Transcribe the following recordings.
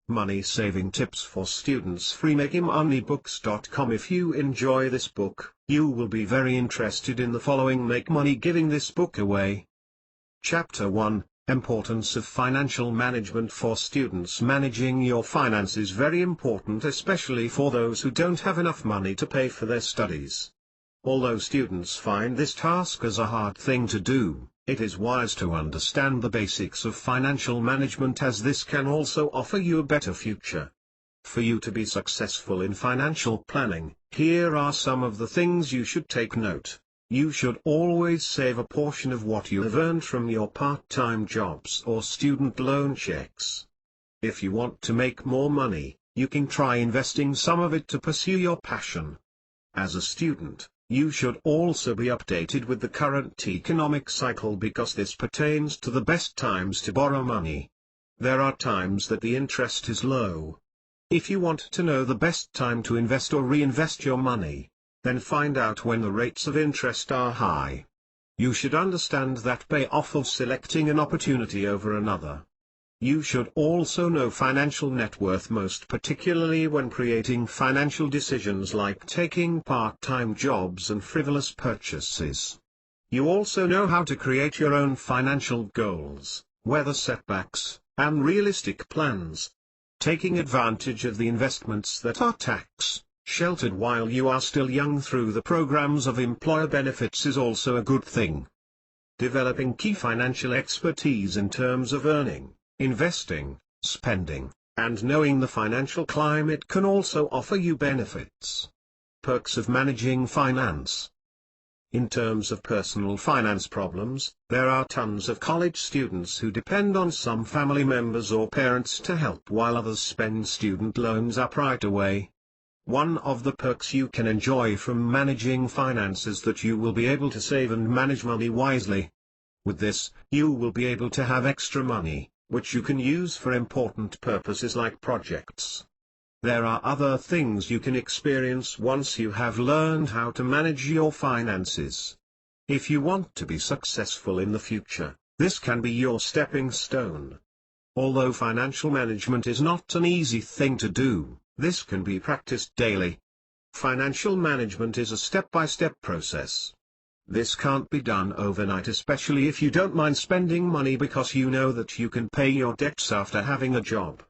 Money Saving Tips for Students, freemakemoney.books.com. If you enjoy this book, you will be very interested in the following. Make money giving this book away. Chapter 1, Importance of Financial Management for Students. Managing your finances is very important, especially for those who don't have enough money to pay for their studies. Although students find this task as a hard thing to do, it is wise to understand the basics of financial management, as this can also offer you a better future. For you to be successful in financial planning, here are some of the things you should take note. You should always save a portion of what you have earned from your part-time jobs or student loan checks. If you want to make more money, you can try investing some of it to pursue your passion. As a student, you should also be updated with the current economic cycle, because this pertains to the best times to borrow money. There are times that the interest is low. If you want to know the best time to invest or reinvest your money, then find out when the rates of interest are high. You should understand that payoff of selecting an opportunity over another. You should also know financial net worth, most particularly when creating financial decisions like taking part-time jobs and frivolous purchases. You also know how to create your own financial goals, weather setbacks, and realistic plans. Taking advantage of the investments that are tax sheltered while you are still young through the programs of employer benefits is also a good thing. Developing key financial expertise in terms of earning, investing, spending, and knowing the financial climate can also offer you benefits. Perks of managing finance. In terms of personal finance problems, there are tons of college students who depend on some family members or parents to help, while others spend student loans up right away. One of the perks you can enjoy from managing finance is that you will be able to save and manage money wisely. With this, you will be able to have extra money, which you can use for important purposes like projects. There are other things you can experience once you have learned how to manage your finances. If you want to be successful in the future, this can be your stepping stone. Although financial management is not an easy thing to do, this can be practiced daily. Financial management is a step-by-step process. This can't be done overnight, especially if you don't mind spending money because you know that you can pay your debts after having a job.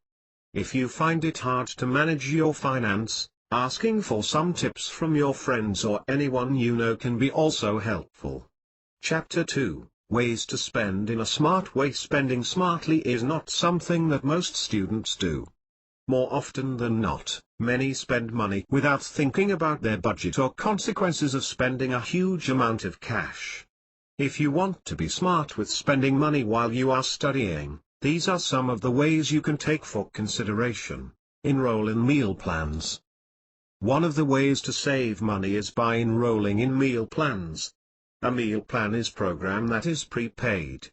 If you find it hard to manage your finance, asking for some tips from your friends or anyone you know can be also helpful. Chapter 2, Ways to Spend in a Smart Way. Spending smartly is not something that most students do. More often than not, many spend money without thinking about their budget or consequences of spending a huge amount of cash. If you want to be smart with spending money while you are studying, these are some of the ways you can take for consideration. Enroll in meal plans. One of the ways to save money is by enrolling in meal plans. A meal plan is a program that is prepaid.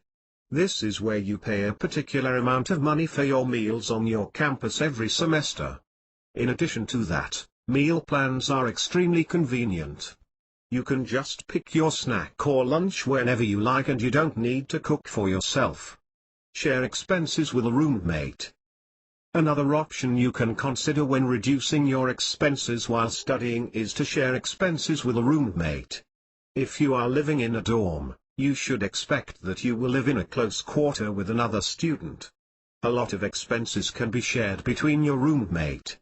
This is where you pay a particular amount of money for your meals on your campus every semester. In addition to that, meal plans are extremely convenient. You can just pick your snack or lunch whenever you like, and you don't need to cook for yourself. Share expenses with a roommate. Another option you can consider when reducing your expenses while studying is to share expenses with a roommate. If you are living in a dorm, you should expect that you will live in a close quarter with another student. A lot of expenses can be shared between your roommate.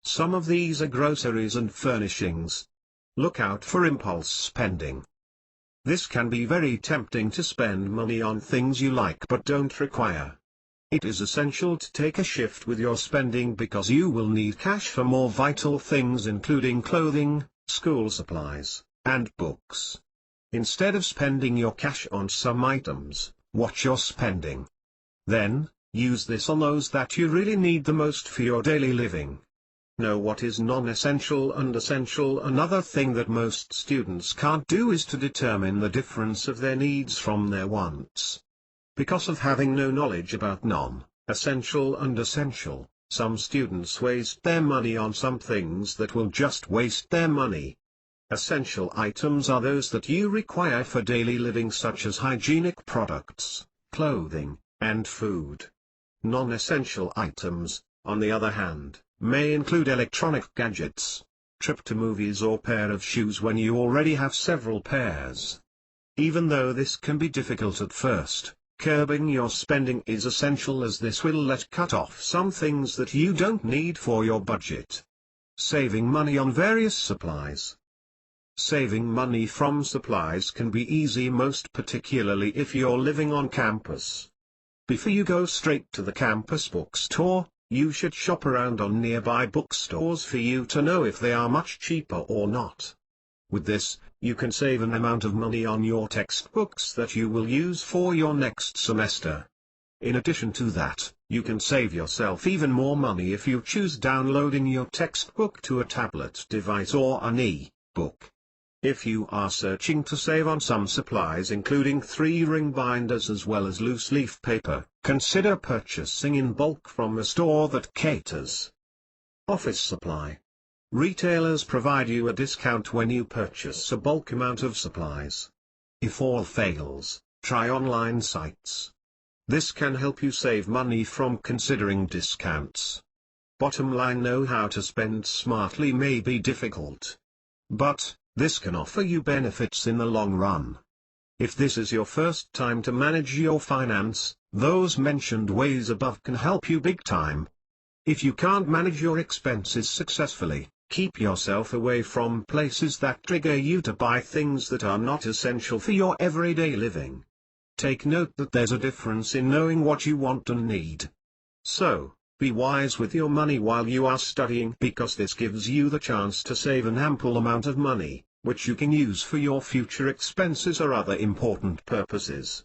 Some of these are groceries and furnishings. Look out for impulse spending. This can be very tempting to spend money on things you like but don't require. It is essential to take a shift with your spending, because you will need cash for more vital things, including clothing, school supplies, and books. Instead of spending your cash on some items, watch your spending. Then, use this on those that you really need the most for your daily living. Know what is non-essential and essential. Another thing that most students can't do is to determine the difference of their needs from their wants. Because of having no knowledge about non-essential and essential, some students waste their money on some things that will just waste their money. Essential items are those that you require for daily living, such as hygienic products, clothing, and food. Non-essential items on the other hand, may include electronic gadgets, trip to movies or pair of shoes when you already have several pairs. Even though this can be difficult at first, curbing your spending is essential, as this will let cut off some things that you don't need for your budget. Saving money on various supplies. Saving money from supplies can be easy, most particularly if you're living on campus. Before you go straight to the campus bookstore, you should shop around on nearby bookstores for you to know if they are much cheaper or not. With this, you can save an amount of money on your textbooks that you will use for your next semester. In addition to that, you can save yourself even more money if you choose downloading your textbook to a tablet device or an e-book. If you are searching to save on some supplies including 3-ring binders as well as loose leaf paper, consider purchasing in bulk from a store that caters. Office supply. Retailers provide you a discount when you purchase a bulk amount of supplies. If all fails, try online sites. This can help you save money from considering discounts. Bottom line, know how to spend smartly may be difficult, but this can offer you benefits in the long run. If this is your first time to manage your finance, those mentioned ways above can help you big time. If you can't manage your expenses successfully, keep yourself away from places that trigger you to buy things that are not essential for your everyday living. Take note that there's a difference in knowing what you want and need. So, be wise with your money while you are studying, because this gives you the chance to save an ample amount of money, which you can use for your future expenses or other important purposes.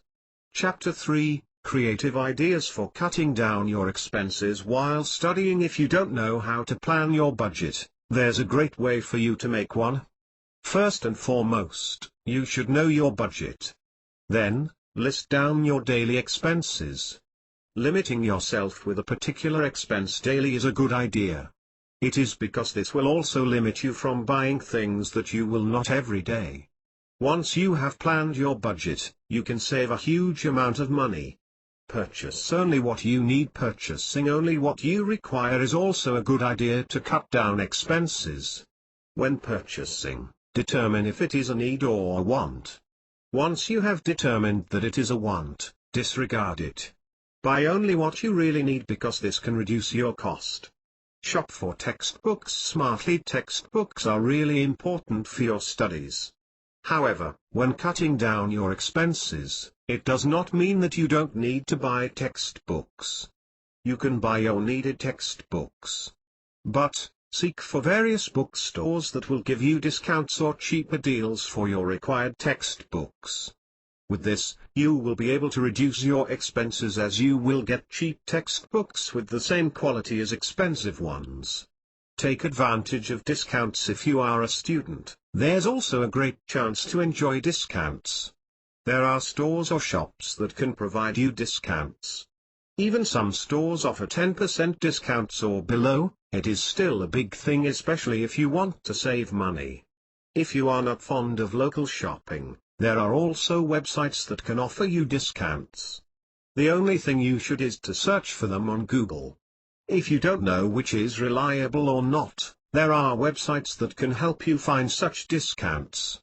Chapter 3, Creative Ideas for Cutting Down Your Expenses While Studying. If you don't know how to plan your budget, there's a great way for you to make one. First and foremost, you should know your budget. Then, list down your daily expenses. Limiting yourself with a particular expense daily is a good idea. It is because this will also limit you from buying things that you will not every day. Once you have planned your budget, you can save a huge amount of money. Purchase only what you need. Purchasing only what you require is also a good idea to cut down expenses. When purchasing, determine if it is a need or a want. Once you have determined that it is a want, disregard it. Buy only what you really need, because this can reduce your cost. Shop for textbooks smartly. Textbooks are really important for your studies. However, when cutting down your expenses, it does not mean that you don't need to buy textbooks. You can buy your needed textbooks. But, seek for various bookstores that will give you discounts or cheaper deals for your required textbooks. With this, you will be able to reduce your expenses, as you will get cheap textbooks with the same quality as expensive ones. Take advantage of discounts if you are a student. There's also a great chance to enjoy discounts. There are stores or shops that can provide you discounts. Even some stores offer 10% discounts or below. It is still a big thing, especially if you want to save money. If you are not fond of local shopping, there are also websites that can offer you discounts. The only thing you should is to search for them on Google. If you don't know which is reliable or not, there are websites that can help you find such discounts.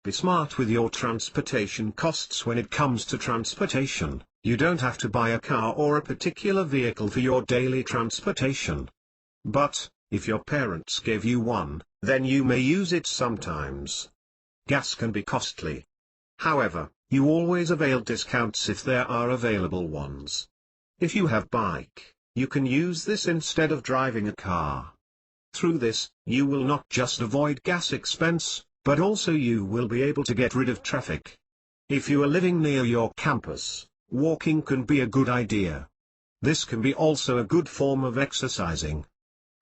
Be smart with your transportation costs. When it comes to transportation, you don't have to buy a car or a particular vehicle for your daily transportation. But, if your parents gave you one, then you may use it sometimes. Gas can be costly. However, you always avail discounts if there are available ones. If you have bike, you can use this instead of driving a car. Through this, you will not just avoid gas expense, but also you will be able to get rid of traffic. If you are living near your campus, walking can be a good idea. This can be also a good form of exercising.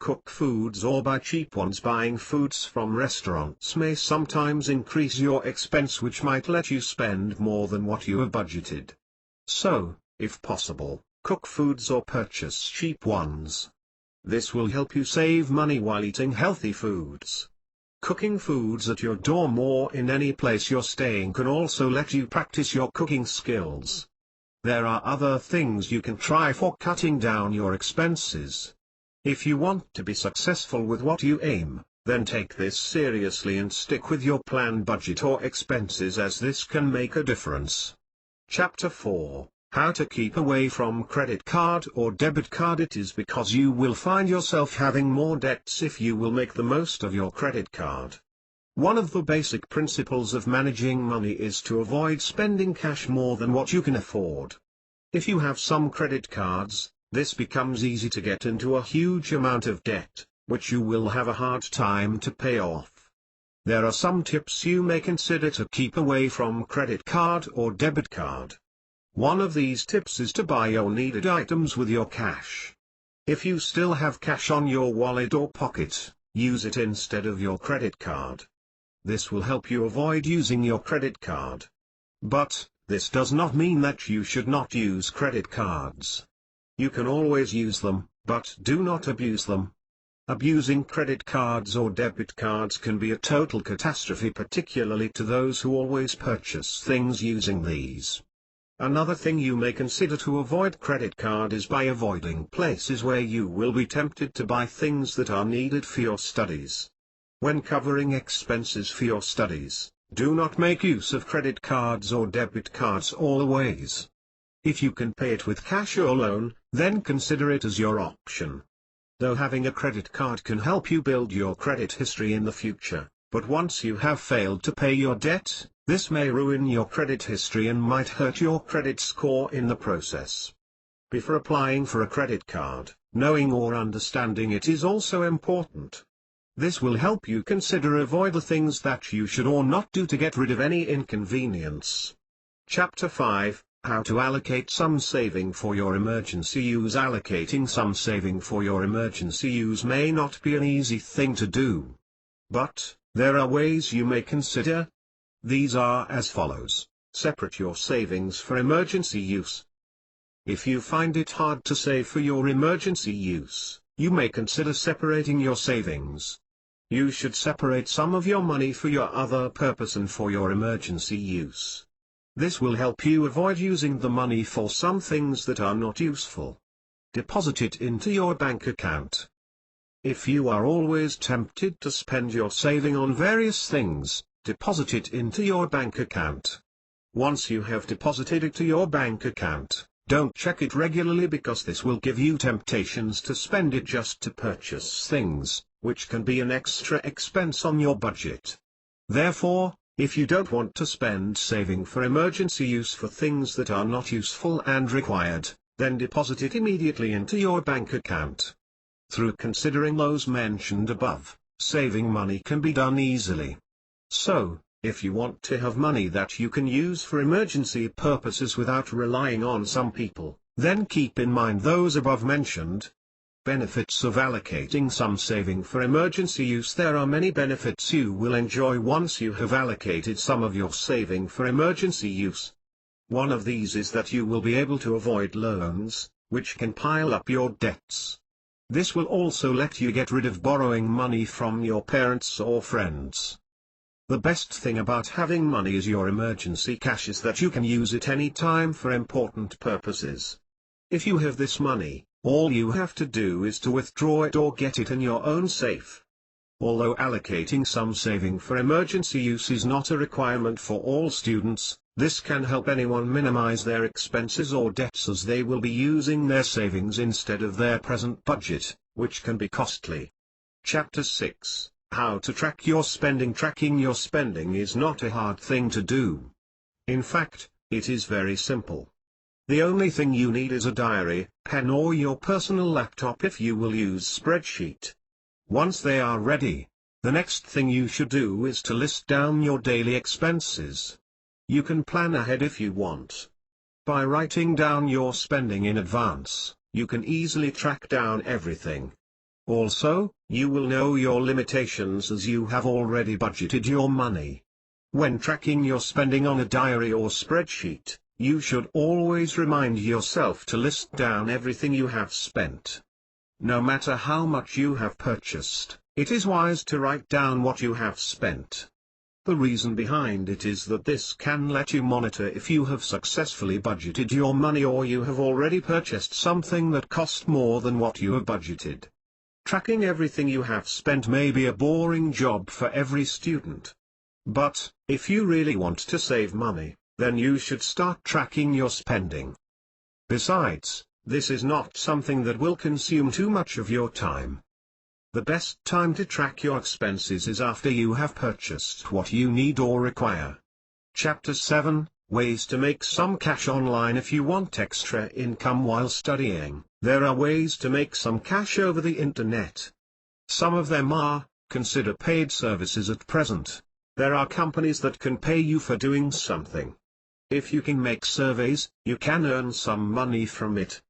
Cook foods or buy cheap ones. Buying foods from restaurants may sometimes increase your expense, which might let you spend more than what you have budgeted. So, if possible, cook foods or purchase cheap ones. This will help you save money while eating healthy foods. Cooking foods at your dorm or in any place you're staying can also let you practice your cooking skills. There are other things you can try for cutting down your expenses. If you want to be successful with what you aim, then take this seriously and stick with your planned budget or expenses, as this can make a difference. Chapter 4: How to keep away from credit card or debit card. It is because you will find yourself having more debts if you will make the most of your credit card. One of the basic principles of managing money is to avoid spending cash more than what you can afford. If you have some credit cards, this becomes easy to get into a huge amount of debt, which you will have a hard time to pay off. There are some tips you may consider to keep away from credit card or debit card. One of these tips is to buy your needed items with your cash. If you still have cash on your wallet or pocket, use it instead of your credit card. This will help you avoid using your credit card. But, this does not mean that you should not use credit cards. You can always use them, but do not abuse them. Abusing credit cards or debit cards can be a total catastrophe, particularly to those who always purchase things using these. Another thing you may consider to avoid credit card is by avoiding places where you will be tempted to buy things that are needed for your studies. When covering expenses for your studies, do not make use of credit cards or debit cards always. If you can pay it with cash or loan, then consider it as your option. Though having a credit card can help you build your credit history in the future, but once you have failed to pay your debt, this may ruin your credit history and might hurt your credit score in the process. Before applying for a credit card, knowing or understanding it is also important. This will help you avoid the things that you should or not do to get rid of any inconvenience. Chapter 5: How to allocate some saving for your emergency use. Allocating some saving for your emergency use may not be an easy thing to do. But, there are ways you may consider. These are as follows: separate your savings for emergency use. If you find it hard to save for your emergency use, you may consider separating your savings. You should separate some of your money for your other purpose and for your emergency use. This will help you avoid using the money for some things that are not useful. Deposit it into your bank account. If you are always tempted to spend your saving on various things, deposit it into your bank account. Once you have deposited it to your bank account, don't check it regularly, because this will give you temptations to spend it just to purchase things, which can be an extra expense on your budget. Therefore, if you don't want to spend saving for emergency use for things that are not useful and required, then deposit it immediately into your bank account. Through considering those mentioned above, saving money can be done easily. So, if you want to have money that you can use for emergency purposes without relying on some people, then keep in mind those above mentioned. Benefits of allocating some saving for emergency use. There are many benefits you will enjoy once you have allocated some of your saving for emergency use. One of these is that you will be able to avoid loans, which can pile up your debts. This will also let you get rid of borrowing money from your parents or friends. The best thing about having money as your emergency cash is that you can use it any time for important purposes. If you have this money, all you have to do is to withdraw it or get it in your own safe. Although allocating some saving for emergency use is not a requirement for all students, this can help anyone minimize their expenses or debts, as they will be using their savings instead of their present budget, which can be costly. Chapter 6: How to track your spending. Tracking your spending is not a hard thing to do. In fact, it is very simple. The only thing you need is a diary, pen, or your personal laptop if you will use spreadsheet. Once they are ready, the next thing you should do is to list down your daily expenses. You can plan ahead if you want. By writing down your spending in advance, you can easily track down everything. Also, you will know your limitations, as you have already budgeted your money. When tracking your spending on a diary or spreadsheet, you should always remind yourself to list down everything you have spent. No matter how much you have purchased, it is wise to write down what you have spent. The reason behind it is that this can let you monitor if you have successfully budgeted your money, or you have already purchased something that cost more than what you have budgeted. Tracking everything you have spent may be a boring job for every student. But, if you really want to save money, then you should start tracking your spending. Besides, this is not something that will consume too much of your time. The best time to track your expenses is after you have purchased what you need or require. Chapter 7, Ways to make some cash online. If you want extra income while studying, there are ways to make some cash over the internet. Some of them are, consider paid services at present. There are companies that can pay you for doing something. If you can make surveys, you can earn some money from it.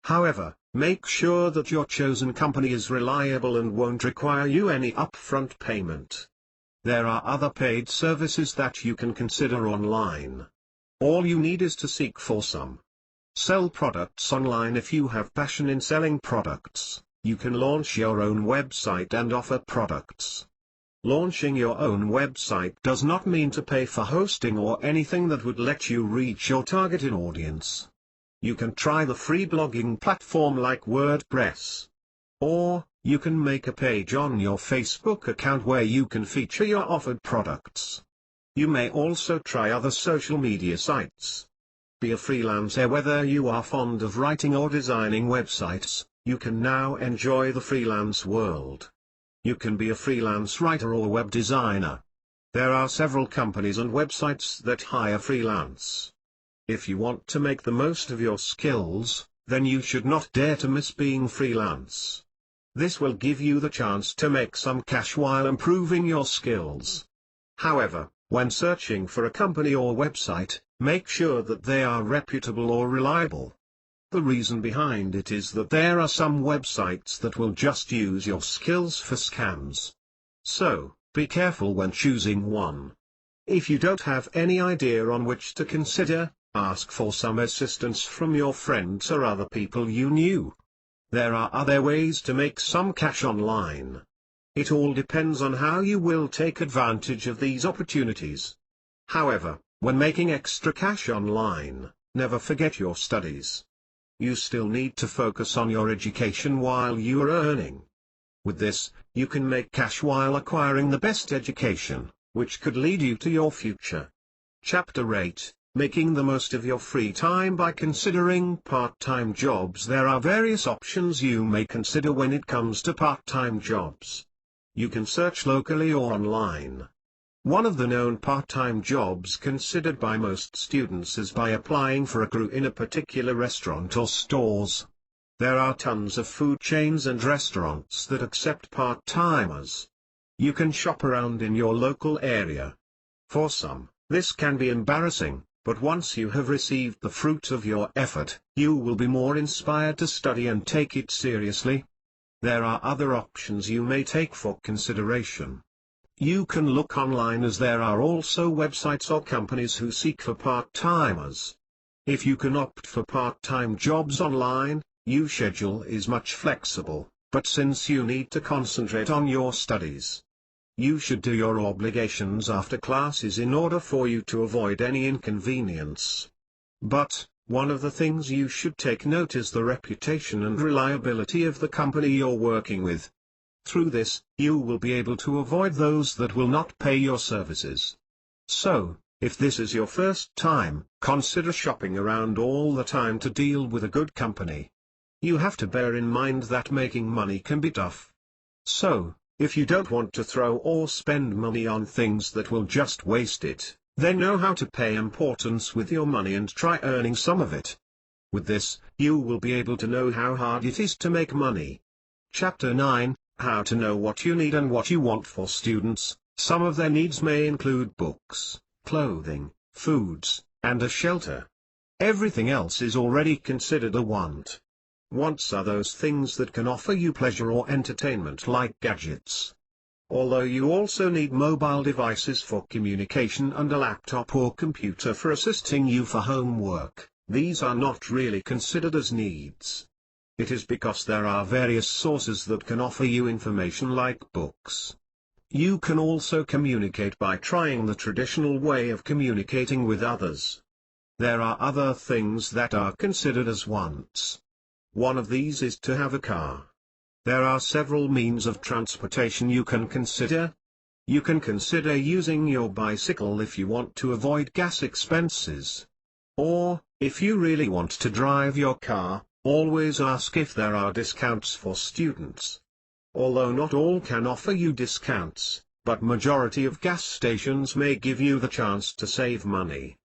However, make sure that your chosen company is reliable and won't require you any upfront payment. There are other paid services that you can consider online. All you need is to seek for some. Sell products online. If you have passion in selling products, you can launch your own website and offer products. Launching your own website does not mean to pay for hosting or anything that would let you reach your targeted audience. You can try the free blogging platform like WordPress. Or, you can make a page on your Facebook account where you can feature your offered products. You may also try other social media sites. Be a freelancer. Whether you are fond of writing or designing websites, you can now enjoy the freelance world. You can be a freelance writer or web designer. There are several companies and websites that hire freelance. If you want to make the most of your skills, then you should not dare to miss being freelance. This will give you the chance to make some cash while improving your skills. However, when searching for a company or website, make sure that they are reputable or reliable. The reason behind it is that there are some websites that will just use your skills for scams. So, be careful when choosing one. If you don't have any idea on which to consider, ask for some assistance from your friends or other people you knew. There are other ways to make some cash online. It all depends on how you will take advantage of these opportunities. However, when making extra cash online, never forget your studies. You still need to focus on your education while you are earning. With this, you can make cash while acquiring the best education, which could lead you to your future. Chapter 8, Making the most of your free time by considering part-time jobs. There are various options you may consider when it comes to part-time jobs. You can search locally or online. One of the known part-time jobs considered by most students is by applying for a crew in a particular restaurant or stores. There are tons of food chains and restaurants that accept part-timers. You can shop around in your local area. For some, this can be embarrassing, but once you have received the fruit of your effort, you will be more inspired to study and take it seriously. There are other options you may take for consideration. You can look online, as there are also websites or companies who seek for part-timers. If you can opt for part-time jobs online, your schedule is much flexible, but since you need to concentrate on your studies, you should do your obligations after classes in order for you to avoid any inconvenience. But, one of the things you should take note is the reputation and reliability of the company you're working with. Through this, you will be able to avoid those that will not pay your services. So, if this is your first time, consider shopping around all the time to deal with a good company. You have to bear in mind that making money can be tough. So, if you don't want to throw or spend money on things that will just waste it, then know how to pay importance with your money and try earning some of it. With this, you will be able to know how hard it is to make money. Chapter 9, How to know what you need and what you want. For students, some of their needs may include books, clothing, foods, and a shelter. Everything else is already considered a want. Wants are those things that can offer you pleasure or entertainment, like gadgets. Although you also need mobile devices for communication and a laptop or computer for assisting you for homework, these are not really considered as needs. It is because there are various sources that can offer you information like books. You can also communicate by trying the traditional way of communicating with others. There are other things that are considered as wants. One of these is to have a car. There are several means of transportation you can consider. You can consider using your bicycle if you want to avoid gas expenses. Or, if you really want to drive your car, always ask if there are discounts for students. Although not all can offer you discounts, but majority of gas stations may give you the chance to save money.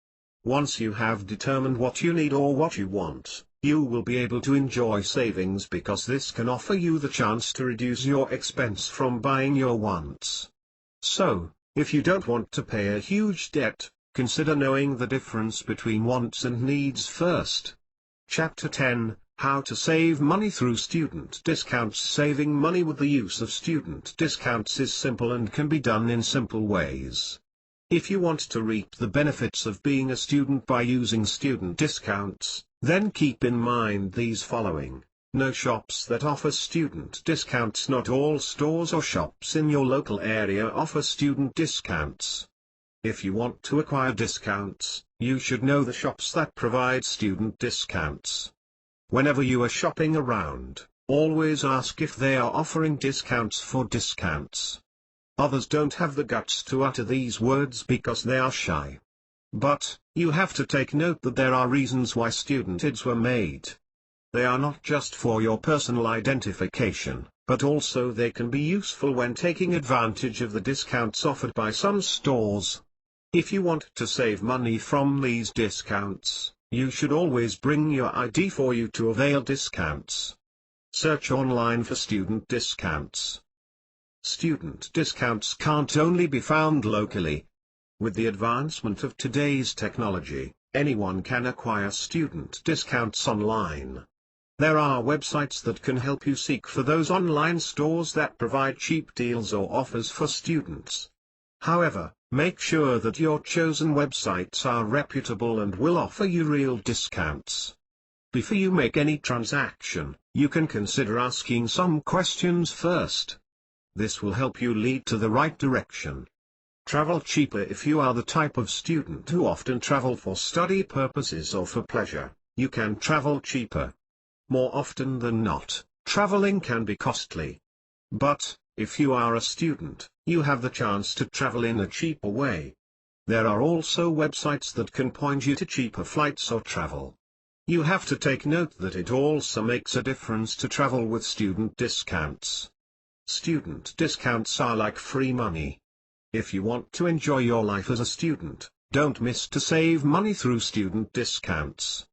Once you have determined what you need or what you want, you will be able to enjoy savings because this can offer you the chance to reduce your expense from buying your wants. So, if you don't want to pay a huge debt, consider knowing the difference between wants and needs first. Chapter 10, How to Save Money Through Student Discounts. Saving money with the use of student discounts is simple and can be done in simple ways. If you want to reap the benefits of being a student by using student discounts, then keep in mind these following. Know shops that offer student discounts. Not all stores or shops in your local area offer student discounts. If you want to acquire discounts, you should know the shops that provide student discounts. Whenever you are shopping around, always ask if they are offering discounts for discounts. Others don't have the guts to utter these words because they are shy. But, you have to take note that there are reasons why student IDs were made. They are not just for your personal identification, but also they can be useful when taking advantage of the discounts offered by some stores. If you want to save money from these discounts, you should always bring your ID for you to avail discounts. Search online for student discounts. Student discounts can't only be found locally. With the advancement of today's technology, anyone can acquire student discounts online. There are websites that can help you seek for those online stores that provide cheap deals or offers for students. However, make sure that your chosen websites are reputable and will offer you real discounts. Before you make any transaction, you can consider asking some questions first. This will help you lead to the right direction. Travel cheaper. If you are the type of student who often travel for study purposes or for pleasure, you can travel cheaper. More often than not, traveling can be costly. But, if you are a student, you have the chance to travel in a cheaper way. There are also websites that can point you to cheaper flights or travel. You have to take note that it also makes a difference to travel with student discounts. Student discounts are like free money. If you want to enjoy your life as a student, don't miss to save money through student discounts.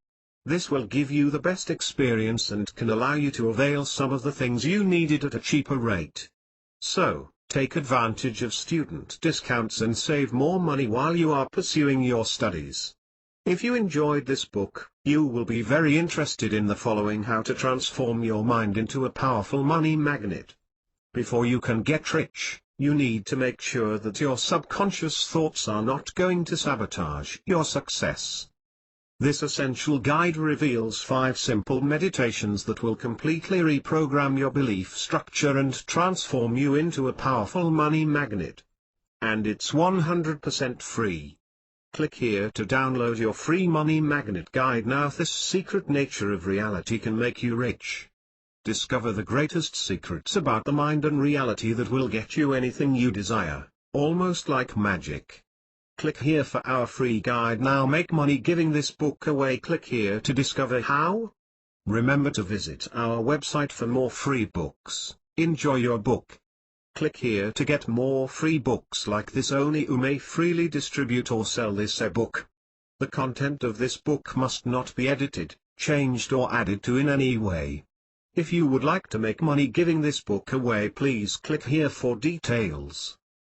This will give you the best experience and can allow you to avail some of the things you needed at a cheaper rate. So, take advantage of student discounts and save more money while you are pursuing your studies. If you enjoyed this book, you will be very interested in the following: how to transform your mind into a powerful money magnet. Before you can get rich, you need to make sure that your subconscious thoughts are not going to sabotage your success. This essential guide reveals 5 simple meditations that will completely reprogram your belief structure and transform you into a powerful money magnet. And it's 100% free. Click here to download your free money magnet guide now. This secret nature of reality can make you rich. Discover the greatest secrets about the mind and reality that will get you anything you desire, almost like magic. Click here for our free guide now. Make money giving this book away. Click here to discover how. Remember to visit our website for more free books. Enjoy your book. Click here to get more free books like this. Only you may freely distribute or sell this ebook. The content of this book must not be edited, changed or added to in any way. If you would like to make money giving this book away, please click here for details.